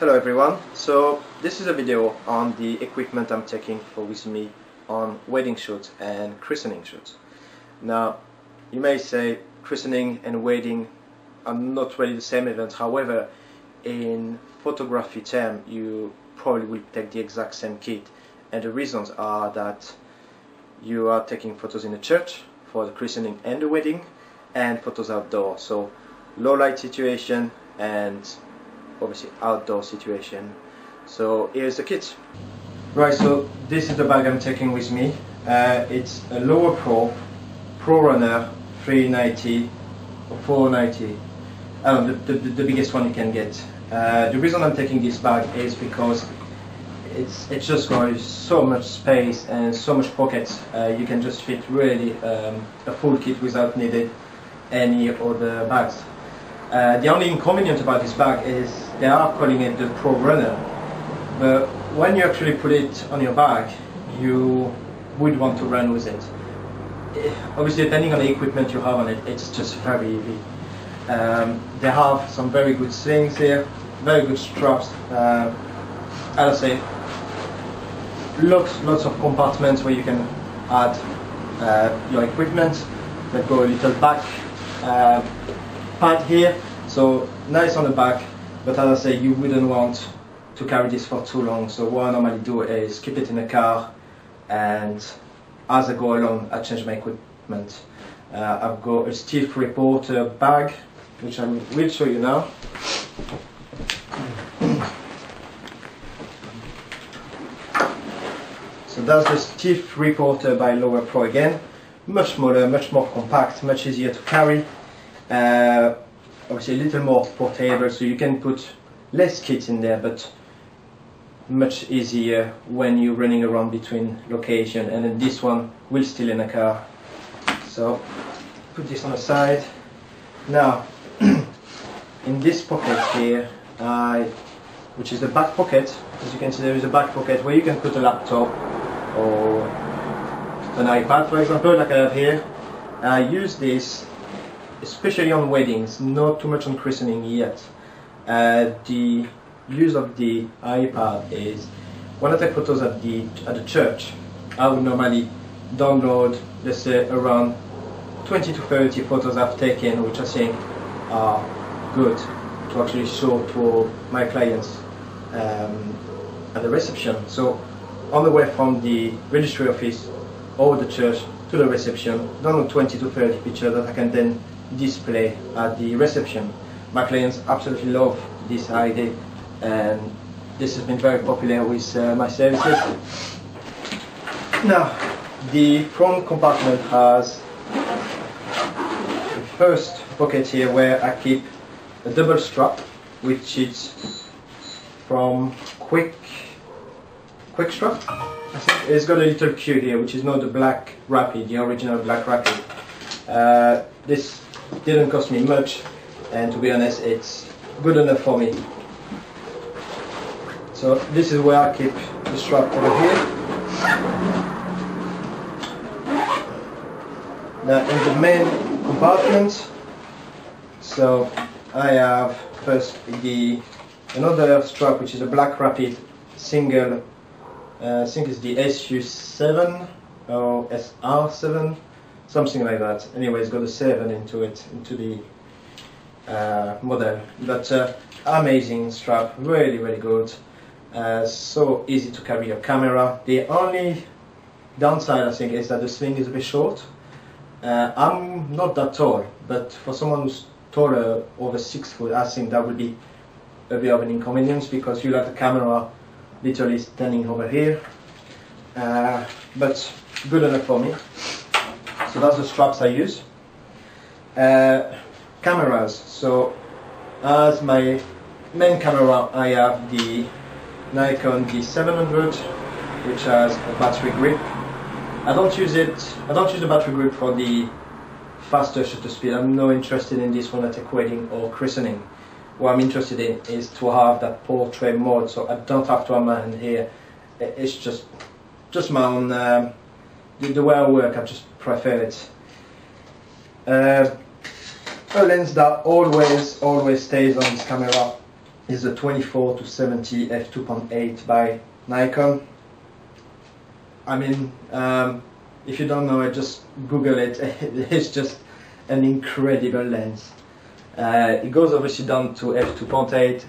Hello everyone, so this is a video on the equipment I'm taking with me on wedding shoots and christening shoots. Now you may say christening and wedding are not really the same event, however in photography term you probably will take the exact same kit, and the reasons are that you are taking photos in a church for the christening and the wedding, and photos outdoors, so low light situation and obviously outdoor situation. So here's the kit. Right, so this is the bag I'm taking with me. It's a Lower Pro Runner 390 or 490. The biggest one you can get. The reason I'm taking this bag is because it's just got so much space and so much pockets. You can just fit really a full kit without needing any other bags. The only inconvenience about this bag is they are calling it the Pro Runner, but when you actually put it on your bag, you would want to run with it. Obviously, depending on the equipment you have on it, it's just very heavy. They have some very good slings here, very good straps. As I say, lots of compartments where you can add your equipment. They've got a little back pad here, so nice on the back, but as I say, you wouldn't want to carry this for too long, so what I normally do is keep it in the car, and as I go along I change my equipment. I've got a stiff reporter bag which I will show you now. So that's the stiff reporter by Lower Pro again, much smaller, much more compact, much easier to carry. Obviously a little more portable, so you can put less kits in there, but much easier when you're running around between location. And then this one will still in a car. So put this on the side. Now in this pocket here, which is the back pocket, as you can see there is a back pocket where you can put a laptop or an iPad, for example, like I have here. I use this especially on weddings, not too much on christening yet. The use of the iPad is when I take photos at the church, I would normally download, let's say, around 20 to 30 photos I've taken, which I think are good to actually show to my clients at the reception. So on the way from the registry office or the church to the reception, download 20 to 30 pictures that I can then display at the reception. My clients absolutely love this idea, and this has been very popular with my services. Now, the front compartment has the first pocket here where I keep a double strap, which is from Quick Strap. I think it's got a little Q here, which is not the Black Rapid, the original Black Rapid. This didn't cost me much, and to be honest, it's good enough for me. So this is where I keep the strap over here. Now in the main compartment, so I have first another strap, which is a Black Rapid single. I think it's the SU7 or SR7, something like that. Anyway, it's got a 7 into the model. But amazing strap, really good. So easy to carry your camera. The only downside, I think, is that the sling is a bit short. I'm not that tall, but for someone who's taller, over 6 foot, I think that would be a bit of an inconvenience, because you'll have the camera literally standing over here. But good enough for me. So that's the straps I use. Cameras. So as my main camera, I have the Nikon D700, which has a battery grip. I don't use the battery grip for the faster shutter speed. I'm not interested in this one at a wedding or christening. What I'm interested in is to have that portrait mode, so I don't have to have my hand here. It's just my own, the way I work, I just prefer it. A lens that always stays on this camera is the 24-70 f2.8 by Nikon. I mean, if you don't know it, just Google it. It's just an incredible lens. It goes obviously down to f2.8,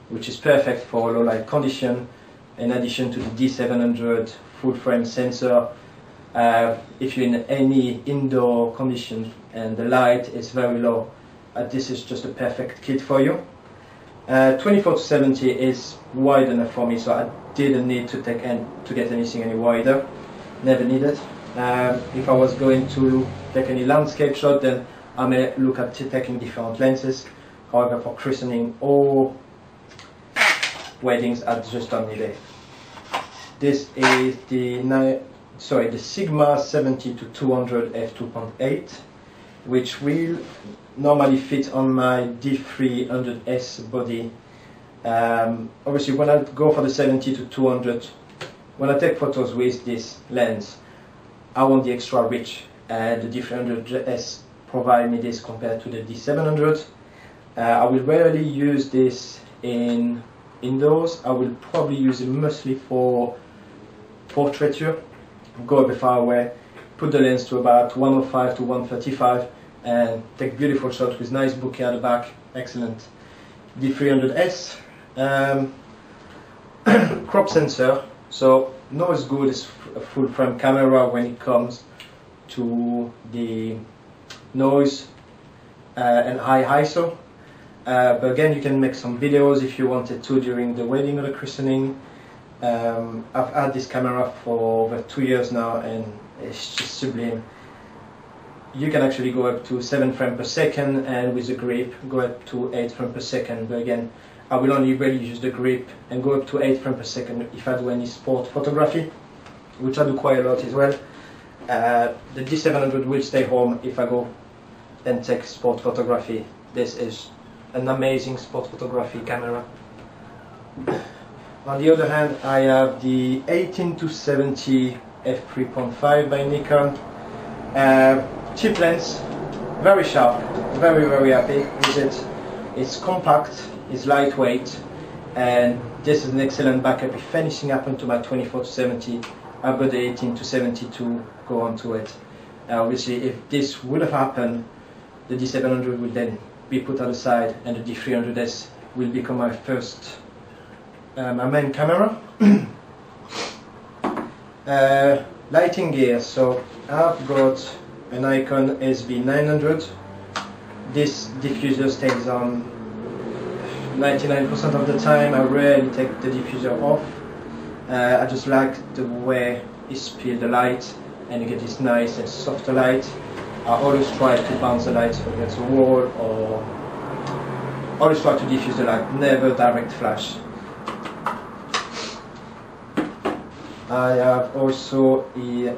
which is perfect for low light condition, in addition to the D700 full frame sensor. If you're in any indoor condition and the light is very low, this is just a perfect kit for you. 24-70 is wide enough for me, so I didn't need to get anything any wider. Never needed. If I was going to take any landscape shot, then I may look at taking different lenses. However, for christening or weddings, I just don't need it. This is the Sigma 70-200 f2.8, which will normally fit on my D300S body. Obviously, when I go for the 70-200, when I take photos with this lens, I want the extra reach. The D300S provide me this compared to the D700. I will rarely use this indoors. I will probably use it mostly for portraiture. Go a bit far away, put the lens to about 105 to 135 and take beautiful shots with nice bokeh at the back. Excellent. D300S crop sensor, so not as good as a full frame camera when it comes to the noise and high ISO, but again, you can make some videos if you wanted to during the wedding or the christening. I've had this camera for over 2 years now and it's just sublime. You can actually go up to 7 frames per second, and with the grip go up to 8 frames per second, but again, I will only really use the grip and go up to 8 frames per second if I do any sport photography, which I do quite a lot as well. The D700 will stay home if I go and take sport photography. This is an amazing sport photography camera. On the other hand, I have the 18-70 f3.5 by Nikon. Cheap lens, very sharp, very happy with it. It's compact, it's lightweight, and this is an excellent backup if anything happened to my 24-70. I've got the 18-70 to go onto it. Obviously, if this would have happened, the D700 will then be put on the side, and the D300S will become my first, my main camera. Lighting gear, so I've got a Nikon SB900. This diffuser stays on 99% of the time. I rarely take the diffuser off. I just like the way it spills the light and you get this nice and softer light. I always try to bounce the light against the wall, or always try to diffuse the light, never direct flash. I have also a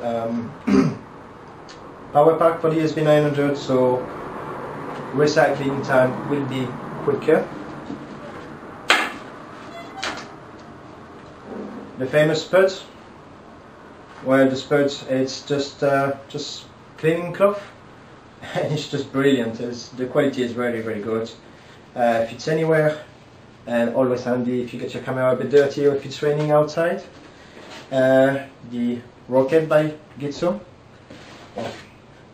power pack for the SB900, so recycling time will be quicker. The famous spuds. Well, the spuds, it's just cleaning cloth, and it's just brilliant. The quality is very good. Fits anywhere, and always handy if you get your camera a bit dirty or if it's raining outside. The rocket by Gitsu.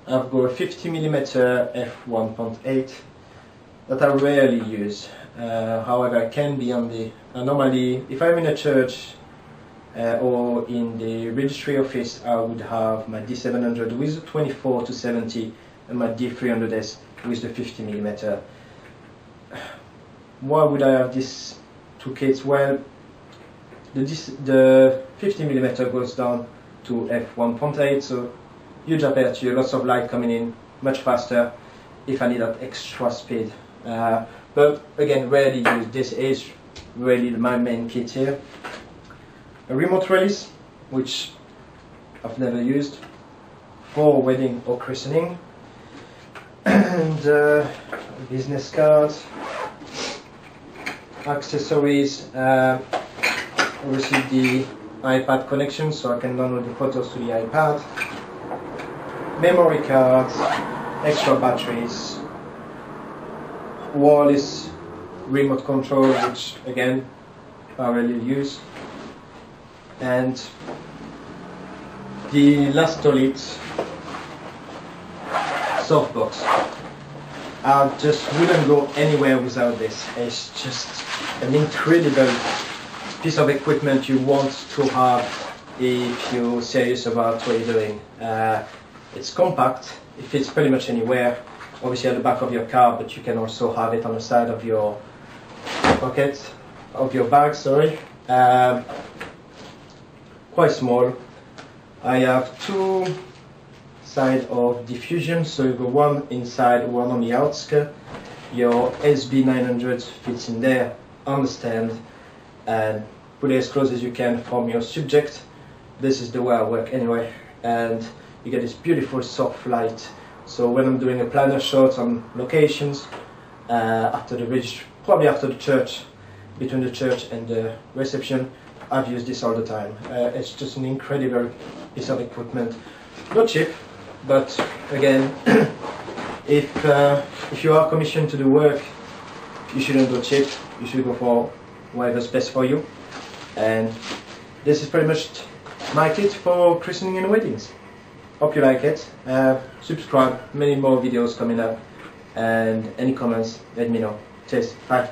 I've got a 50mm f1.8 that I rarely use. However, I can be on the normally if I'm in a church or in the registry office, I would have my D700 with the 24-70 and my D300S with the 50mm. Why would I have these two kits? Well, the 50mm goes down to f1.8, so huge aperture, lots of light coming in, much faster if I need that extra speed. But again, rarely used. This is really my main kit here. A remote release, which I've never used for wedding or christening, and business cards, accessories, obviously the iPad connection so I can download the photos to the iPad, memory cards, extra batteries, wireless remote control, which again I rarely use, and the last solid softbox. I just wouldn't go anywhere without this. It's just an incredible piece of equipment you want to have if you're serious about what you're doing. It's compact, it fits pretty much anywhere, obviously at the back of your car, but you can also have it on the side of your pocket, of your bag, sorry. Quite small. I have two sides of diffusion, so you got one inside, one on the outskirts. Your SB900 fits in there on the stand, and put it as close as you can from your subject. This is the way I work anyway, and you get this beautiful soft light. So when I'm doing a planner shot on locations, probably after the church, between the church and the reception, I've used this all the time. It's just an incredible piece of equipment. Not cheap, but again, if you are commissioned to do work, you shouldn't go cheap. You should go for whatever's best for you. And this is pretty much my kit for christening and weddings. Hope you like it. Subscribe, many more videos coming up, and any comments, let me know. Cheers, bye.